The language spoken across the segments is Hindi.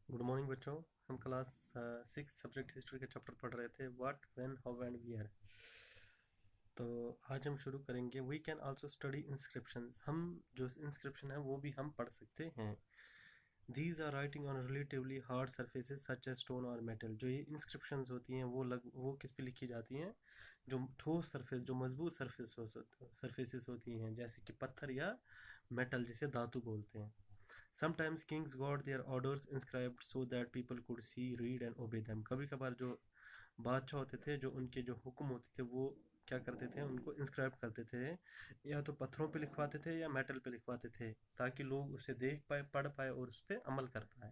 गुड मॉर्निंग बच्चों। हम क्लास 6 सब्जेक्ट हिस्ट्री के चैप्टर पढ़ रहे थे what when how and where. तो आज हम शुरू करेंगे we can also study inscriptions. हम जो इंस्क्रिप्शन है वो भी हम पढ़ सकते हैं। These are writing on relatively hard surfaces such as stone और मेटल। जो ये इंस्क्रिप्शंस होती हैं वो किस पे लिखी जाती हैं? जो ठोस सरफेस, जो मजबूत सरफेसेस होती हैं, जैसे कि पत्थर या मेटल, जिसे धातु बोलते हैं। Sometimes kings got their orders inscribed so that people could see, read and obey them. कभी कभार जो बादशाह होते थे, जो उनके जो हुक्म होते थे, वो क्या करते थे, उनको इंस्क्राइब करते थे, या तो पत्थरों पे लिखवाते थे या मेटल पे लिखवाते थे, ताकि लोग उसे देख पाए, पढ़ पाए और उस पर अमल कर पाए।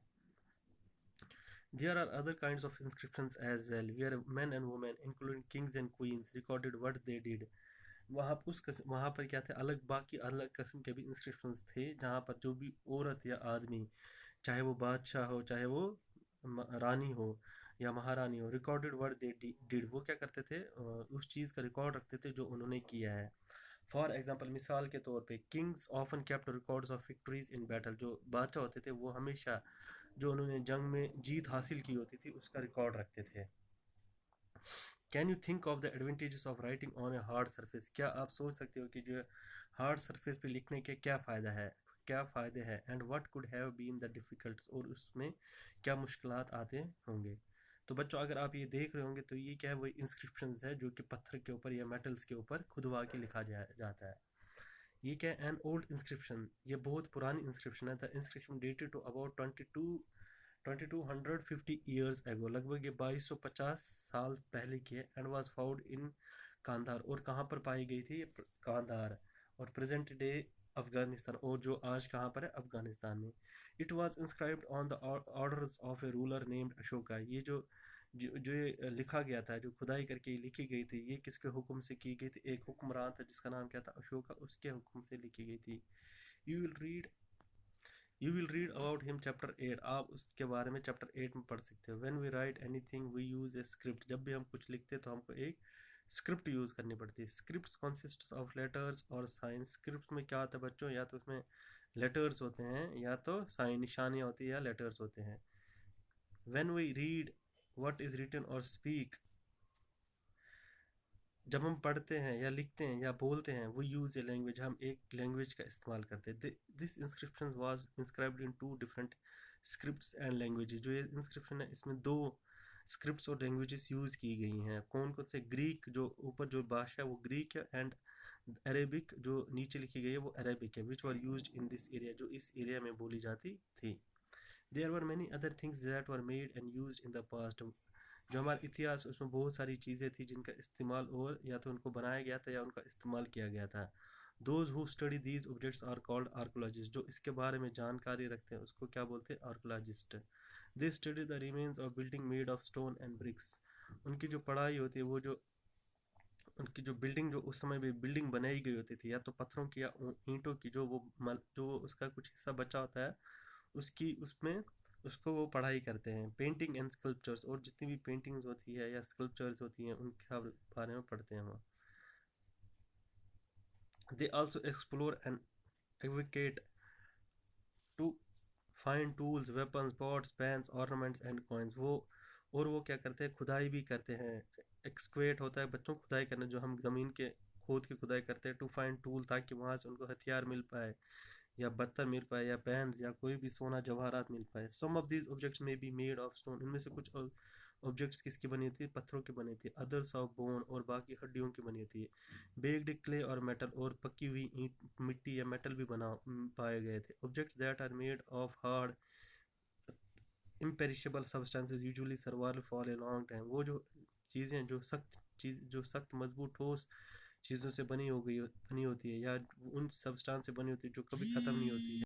There are other kinds of inscriptions as well, where men and women, including kings and queens, recorded what they did. वहाँ पर क्या थे, बाकी अलग किस्म के भी इंस्क्रिप्शंस थे, जहाँ पर जो भी औरत या आदमी, चाहे वो बादशाह हो, चाहे वो रानी हो या महारानी हो, रिकॉर्डेड वर्ड दे डिड, वो क्या करते थे, उस चीज़ का रिकॉर्ड रखते थे जो उन्होंने किया है। फॉर एग्जाम्पल, मिसाल के तौर पे, Kings often kept records of victories in battle. जो बादशाह होते थे वो हमेशा जो उन्होंने जंग में जीत हासिल की होती थी उसका रिकॉर्ड रखते थे। Can you think of the advantages of writing on a hard surface? क्या आप सोच सकते हो कि जो हार्ड सरफेस पे लिखने के क्या फ़ायदे हैं, and what could have been the difficults, और उसमें क्या मुश्किलात आते होंगे? तो बच्चों, अगर आप ये देख रहे होंगे तो ये क्या है, वो इंस्क्रिप्शंस है जो कि पत्थर के ऊपर या मेटल्स के ऊपर खुदवा के लिखा जाता है। ये क्या है? एन ओल्ड इंस्क्रिप्शन, ये बहुत पुरानी इंस्क्रिप्शन है। The inscription dated to about 2250 years ago, लगभग ये 2250 साल पहले की है। And was found in Kandahar, और कहाँ पर पाई गई थी? कांधार और प्रेजेंट डे अफगानिस्तान, और जो आज कहाँ पर है? अफगानिस्तान में। It was inscribed on the orders of A ruler named Ashoka. ये जो ये लिखा गया था, जो खुदाई करके लिखी गई थी, ये किसके हुक्म से की गई थी? एक हुक्मरान था जिसका नाम क्या था? अशोका, उसके हुक्म से लिखी गई थी। You will read you will read about him chapter 8। आप उसके बारे में चैप्टर 8 में पढ़ सकते हो। When we write anything we use a script. जब भी हम कुछ लिखते हैं तो हमको एक स्क्रिप्ट यूज़ करनी पड़ती है। स्क्रिप्ट कंसिस्ट ऑफ लेटर्स और साइंस। स्क्रिप्ट में क्या होता है बच्चों? या तो उसमें लेटर्स होते हैं या तो साइन निशानियाँ होती है या लेटर्स होते हैं। When we read what is written और स्पीक, जब हम पढ़ते हैं या लिखते हैं या बोलते हैं, वो यूज़ ए लैंग्वेज, हम एक लैंग्वेज का इस्तेमाल करते हैं। This inscription was inscribed in 2 different scripts and languages. जो ये इंस्क्रिप्शन है, इसमें 2 स्क्रिप्ट्स और लैंग्वेजेस यूज़ की गई हैं। कौन कौन से? ग्रीक, जो ऊपर जो भाषा है वो ग्रीक है, एंड अरेबिक, जो नीचे लिखी गई है वो अरेबिक है, which were used in this area, जो इस एरिया में बोली जाती थी। There were many other things that were made and used in the past. जो हमारा इतिहास, उसमें बहुत सारी चीज़ें थी जिनका इस्तेमाल, और या तो उनको बनाया गया था या उनका इस्तेमाल किया गया था। Those who study these objects are called archaeologist. जो इसके बारे में जानकारी रखते हैं उसको क्या बोलते हैं? Archaeologist. They study the remains of building made of stone and bricks. उनकी जो पढ़ाई होती है, वो जो उनकी जो बिल्डिंग, जो उस समय भी बिल्डिंग बनाई गई होती थी, या तो पत्थरों की या ईंटों की, जो उसका कुछ हिस्सा बचा होता है उसकी, उसमें उसको वो पढ़ाई करते हैं। पेंटिंग एंड स्कल्पचर्स, और जितनी भी पेंटिंग्स होती है या स्कल्पचर्स होती हैं उनके बारे में पढ़ते हैं वो। They also explore and advocate to find tools, weapons, pots, pans, ornaments and coins. वो क्या करते हैं? खुदाई भी करते हैं। एक्सक्वेट होता है बच्चों, खुदाई करना, जो हम ज़मीन के खोद के खुदाई करते हैं। टू फाइंड टूल, ताकि वहाँ से उनको हथियार मिल पाए, या बर्तन मिल पाए, या पैन्स, या कोई भी सोना जवाहरात मिल पाए। सम ऑफ दीज ऑब्जेक्ट्स में बी मेड ऑफ स्टोन। इनमें से कुछ ऑब्जेक्ट्स किसकी बनी थी? पत्थरों की बनी थी। अदर्स ऑफ बोन, और बाकी हड्डियों की बनी थी। बेक्ड क्ले और मेटल, और पकी हुई ईंट, मिट्टी या मेटल भी बना पाए गए थे। Objects that are made of hard imperishable substances usually survive for a long time. वो जो चीज़ें, जो सख्त मजबूत ठोस चीज़ों से बनी होती है, या उन सब्सटेंस से बनी होती है जो कभी ख़त्म नहीं होती है।